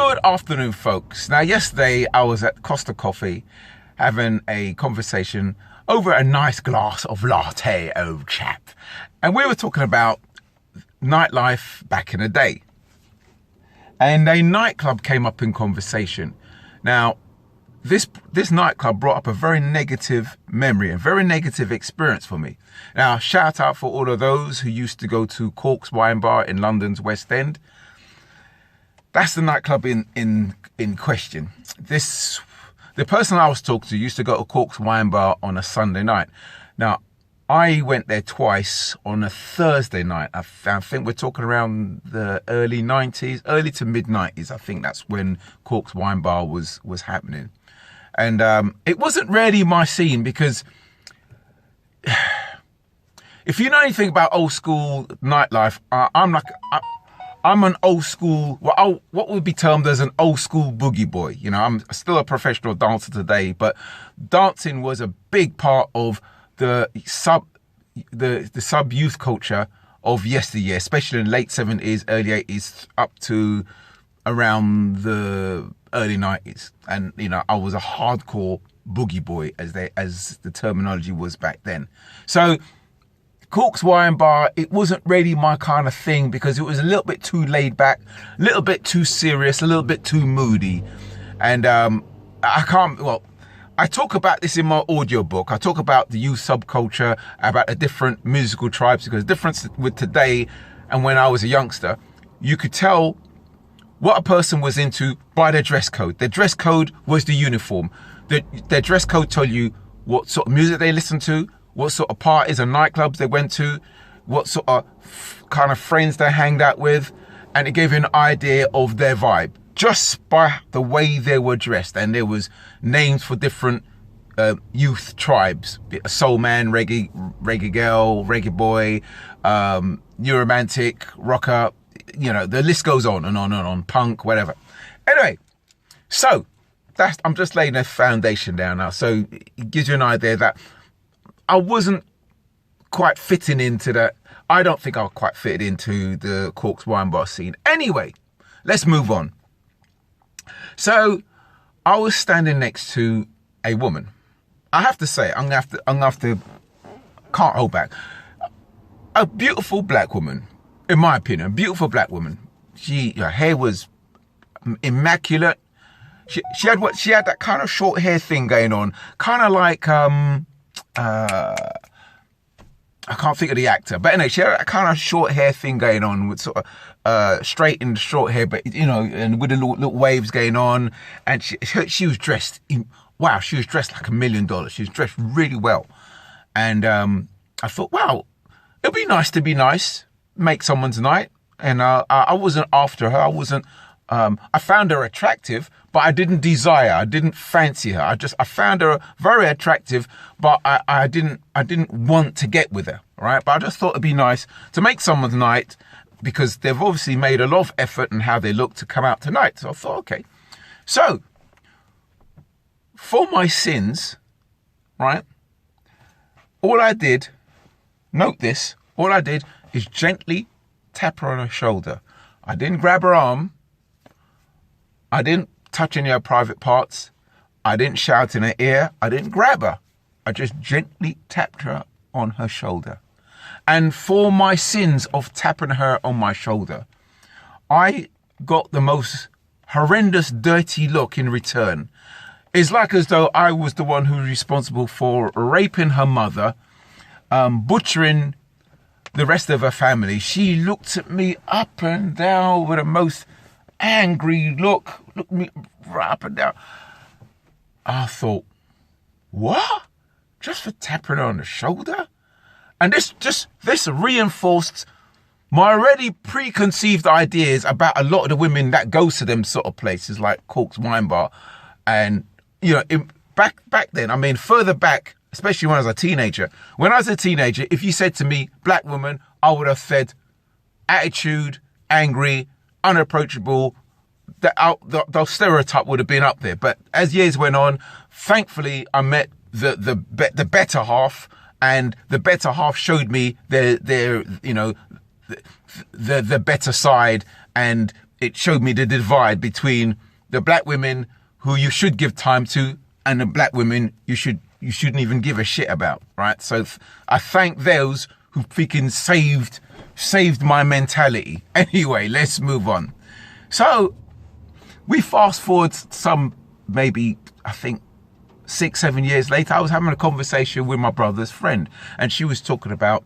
Good afternoon, folks. Now, yesterday I was at Costa Coffee having a conversation over a nice glass of latte, old chap. And we were talking about nightlife back in the day. And a nightclub came up in conversation. Now, this nightclub brought up a very negative memory, a very negative experience for me. Now, shout out for all of those who used to go to Corks Wine Bar in London's West End. That's the nightclub in question. The person I was talking to used to go to Corks Wine Bar on a Sunday night. Now, I went there twice on a Thursday night. I think we're talking around the early 90s, early to mid 90s. I think that's when Corks Wine Bar was happening. And it wasn't really my scene because if you know anything about old school nightlife, I'm an old school, what would be termed as an old school boogie boy. You know, I'm still a professional dancer today, but dancing was a big part of the sub youth culture of yesteryear, especially in the late 70s, early 80s, up to around the early 90s. And, you know, I was a hardcore boogie boy as the terminology was back then. So Corks Wine Bar, it wasn't really my kind of thing because it was a little bit too laid back, a little bit too serious, a little bit too moody. And I talk about this in my audiobook. I talk about the youth subculture, about the different musical tribes, because the difference with today and when I was a youngster, you could tell what a person was into by their dress code. Their dress code was the uniform. Their dress code told you what sort of music they listened to, what sort of parties and nightclubs they went to, what sort of kind of friends they hanged out with, and it gave you an idea of their vibe just by the way they were dressed. And there was names for different youth tribes: soul man, reggae girl, reggae boy, new romantic, rocker. You know, the list goes on and on and on. Punk, whatever. Anyway, so I'm just laying a foundation down now. So it gives you an idea that I wasn't quite fitting into that. I don't think I was quite fitted into the Corks Wine Bar scene. Anyway, let's move on. So I was standing next to a woman. I have to say, I'm gonna have to can't hold back. A beautiful black woman, in my opinion, a beautiful black woman. Her hair was immaculate. She had that kind of short hair thing going on, kind of like I can't think of the actor, but anyway, she had that kind of short hair thing going on with sort of straightened short hair, but you know, and with the little waves going on. And she was dressed she was dressed like $1 million. She was dressed really well. And I thought, wow, it'd be nice to be nice, make someone's night. And I wasn't after her. I found her attractive, but I didn't fancy her. I found her very attractive, but I didn't want to get with her, right? But I just thought it'd be nice to make someone's night because they've obviously made a lot of effort in how they look to come out tonight. So I thought, okay. So for my sins, right? All I did is gently tap her on her shoulder. I didn't grab her arm. I didn't touch any of her private parts. I didn't shout in her ear. I didn't grab her. I just gently tapped her on her shoulder. And for my sins of tapping her on my shoulder, I got the most horrendous, dirty look in return. It's like as though I was the one who was responsible for raping her mother, butchering the rest of her family. She looked at me up and down with the most angry look. Looked me right up and down. I thought, what? Just for tapping her on the shoulder? And this reinforced my already preconceived ideas about a lot of the women that go to them sort of places like Corks Wine Bar. And, you know, back then, I mean, further back, especially when I was a teenager. When I was a teenager, if you said to me, black woman, I would have said attitude, angry, unapproachable. The stereotype would have been up there. But as years went on, thankfully, I met the better half, and the better half showed me their the better side, and it showed me the divide between the black women who you should give time to and the black women you shouldn't even give a shit about, right? So I thank those who freaking saved my mentality. Anyway, let's move on. So we fast forward some, maybe, I think 6-7 years later, I was having a conversation with my brother's friend, and she was talking about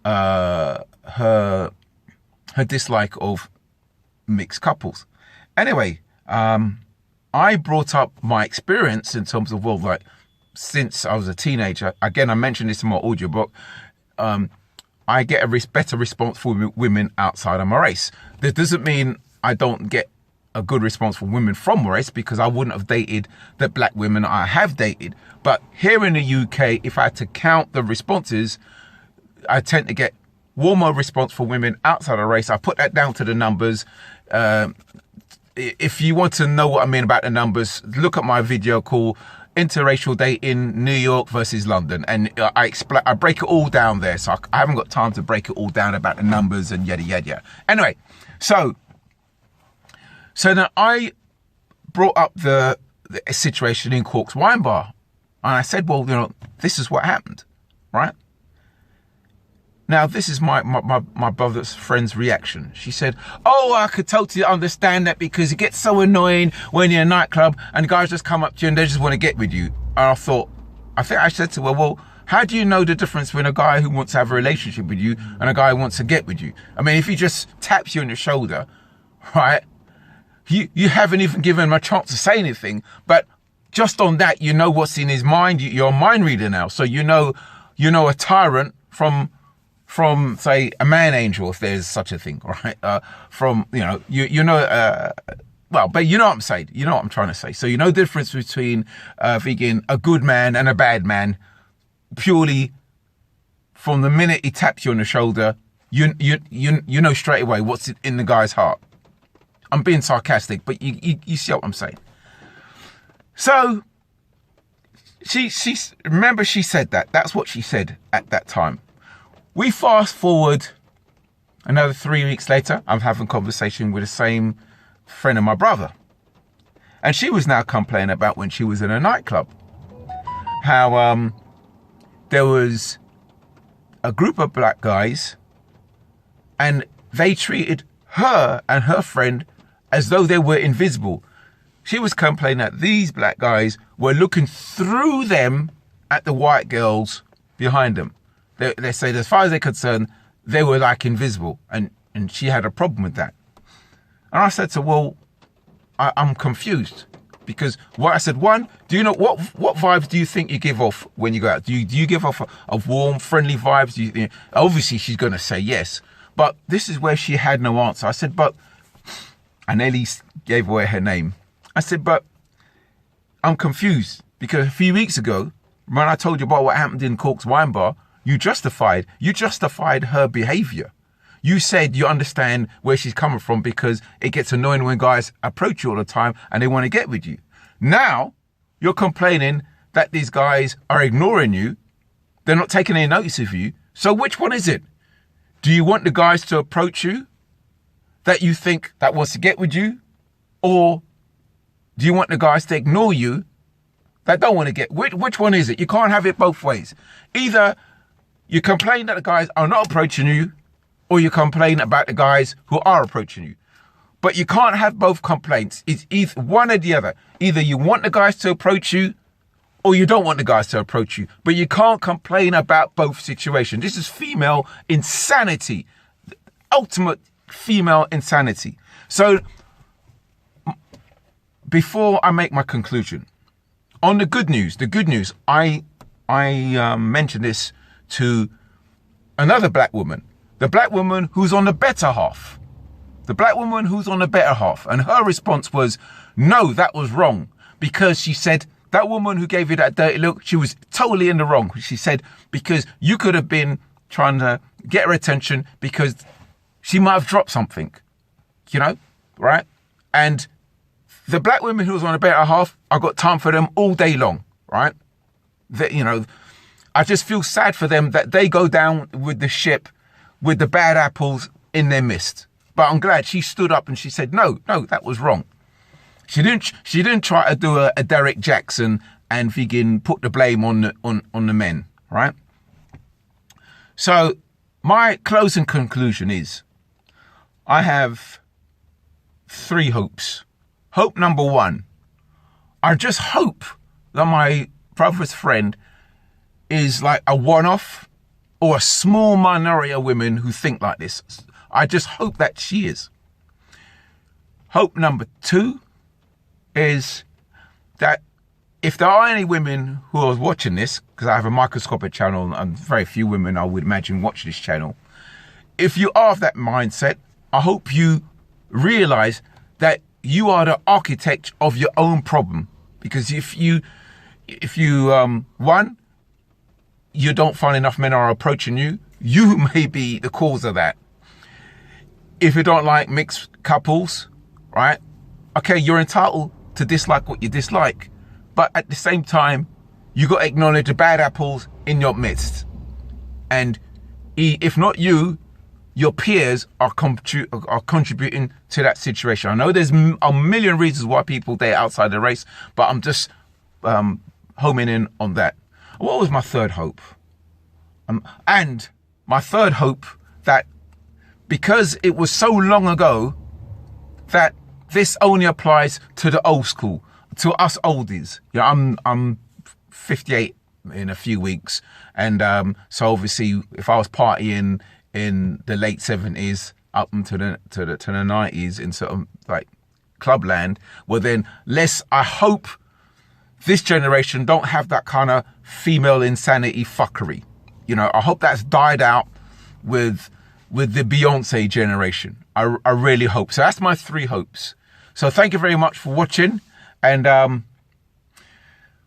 her dislike of mixed couples. Anyway, I brought up my experience in terms of, well, like, since I was a teenager. Again, I mentioned this in my audiobook. I get a better response from women outside of my race. This doesn't mean I don't get a good response from women from my race, because I wouldn't have dated the black women I have dated. But here in the UK, if I had to count the responses, I tend to get warmer response for women outside of race. I put that down to the numbers. If you want to know what I mean about the numbers, look at my video called Interracial Dating New York versus London, and I break it all down there. So I haven't got time to break it all down about the numbers and yada yada yada. Anyway, so then I brought up the situation in Cork's Wine Bar, and I said, well, you know, this is what happened, right? Now, this is my brother's friend's reaction. She said, oh, I could totally understand that, because it gets so annoying when you're in a nightclub and guys just come up to you and they just want to get with you. And I think I said to her, well, how do you know the difference between a guy who wants to have a relationship with you and a guy who wants to get with you? I mean, if he just taps you on the shoulder, right, you haven't even given him a chance to say anything, but just on that, you know what's in his mind. You're a mind reader now. So you know a tyrant from say a man angel, if there's such a thing, right? Well, but you know what I'm saying. You know what I'm trying to say. So you know the difference between vegan, a good man and a bad man, purely from the minute he taps you on the shoulder. You know straight away what's in the guy's heart. I'm being sarcastic, but you see what I'm saying. So she remember, she said that. That's what she said at that time. We fast forward another 3 weeks later. I'm having a conversation with the same friend of my brother. And she was now complaining about when she was in a nightclub, how there was a group of black guys and they treated her and her friend as though they were invisible. She was complaining that these black guys were looking through them at the white girls behind them. They said, as far as they're concerned, they were like invisible, and she had a problem with that. And I said to her, well, I'm confused, because what I said, one, do you know what vibes do you think you give off when you go out? Do you give off a warm, friendly vibes? Obviously, she's going to say yes, but this is where she had no answer. I said, but I nearly gave away her name. I said, but I'm confused, because a few weeks ago, when I told you about what happened in Cork's Wine Bar, you justified her behavior. You said you understand where she's coming from, because it gets annoying when guys approach you all the time and they want to get with you. Now you're complaining that these guys are ignoring you. They're not taking any notice of you. So which one is it? Do you want the guys to approach you that you think that wants to get with you? Or do you want the guys to ignore you that don't want to get? Which one is it? You can't have it both ways. Either you complain that the guys are not approaching you, or you complain about the guys who are approaching you. But you can't have both complaints. It's either one or the other. Either you want the guys to approach you, or you don't want the guys to approach you. But you can't complain about both situations. This is female insanity. Ultimate female insanity. So, before I make my conclusion, on the good news, I mentioned this to another black woman, the black woman who's on the better half, and her response was, no, that was wrong, because she said that woman who gave you that dirty look, she was totally in the wrong. She said, because you could have been trying to get her attention because she might have dropped something, right? And the black women who was on the better half, I got time for them all day long, right? I just feel sad for them that they go down with the ship with the bad apples in their midst. But I'm glad she stood up and she said, no, that was wrong. She didn't try to do a Derek Jackson and begin put the blame on the men, right? So my closing conclusion is I have 3 hopes. Hope number 1, I just hope that my brother's friend is like a one-off or a small minority of women who think like this. I just hope that she is. Hope number 2 is that if there are any women who are watching this, because I have a microscopic channel and very few women I would imagine watch this channel, if you are of that mindset, I hope you realize that you are the architect of your own problem. Because if you one, you don't find enough men are approaching you, you may be the cause of that. If you don't like mixed couples, right? Okay, you're entitled to dislike what you dislike. But at the same time, you got to acknowledge the bad apples in your midst. And if not you, your peers are contributing to that situation. I know there's a million reasons why people date outside the race, but I'm just homing in on that. What was my third hope? And my third hope that because it was so long ago that this only applies to the old school, to us oldies. Yeah, I'm 58 in a few weeks, and so obviously if I was partying in the late 70s up into the 90s in sort of like clubland, well then I hope this generation don't have that kind of female insanity fuckery. You know, I hope that's died out with the Beyonce generation. I really hope. So that's my 3 hopes. So thank you very much for watching. And,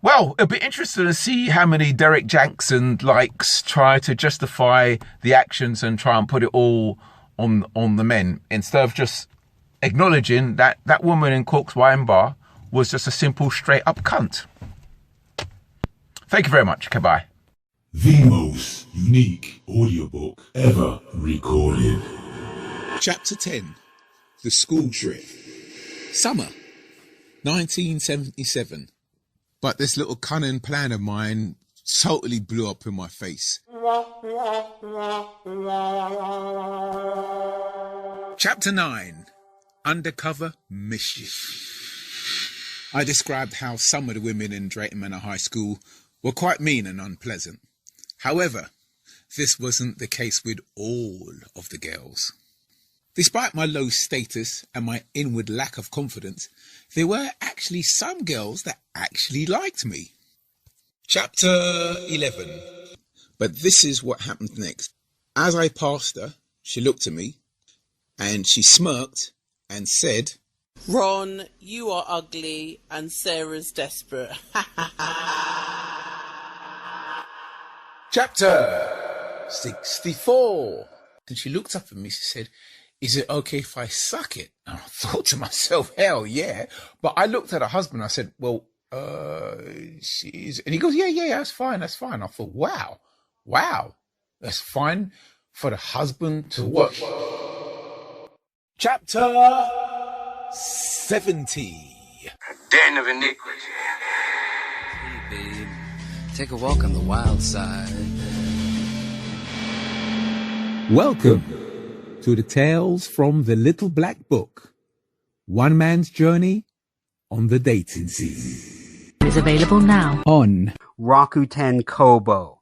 well, it'll be interesting to see how many Derek Jackson likes try to justify the actions and try and put it all on the men, instead of just acknowledging that that woman in Cork's Wine Bar was just a simple, straight up cunt. Thank you very much. Okay, bye. The most unique audiobook ever recorded. Chapter 10, The School Trip. Summer, 1977. But this little cunning plan of mine totally blew up in my face. Chapter 9, Undercover Mischief. I described how some of the women in Drayton Manor High School were quite mean and unpleasant. However, this wasn't the case with all of the girls. Despite my low status and my inward lack of confidence, there were actually some girls that actually liked me. Chapter 11. But this is what happened next. As I passed her, she looked at me and she smirked and said, "Ron, you are ugly and Sarah's desperate." Chapter 64. And she looked up at me, she said, "Is it okay if I suck it?" And I thought to myself, hell yeah. But I looked at her husband, I said, well, she's... And he goes, yeah, that's fine. I thought, wow, that's fine for the husband to watch. Chapter 70. A den of iniquity. Hey, babe. Take a walk on the wild side. Welcome to the Tales from the Little Black Book. One man's journey on the dating scene. Is available now on Rakuten Kobo.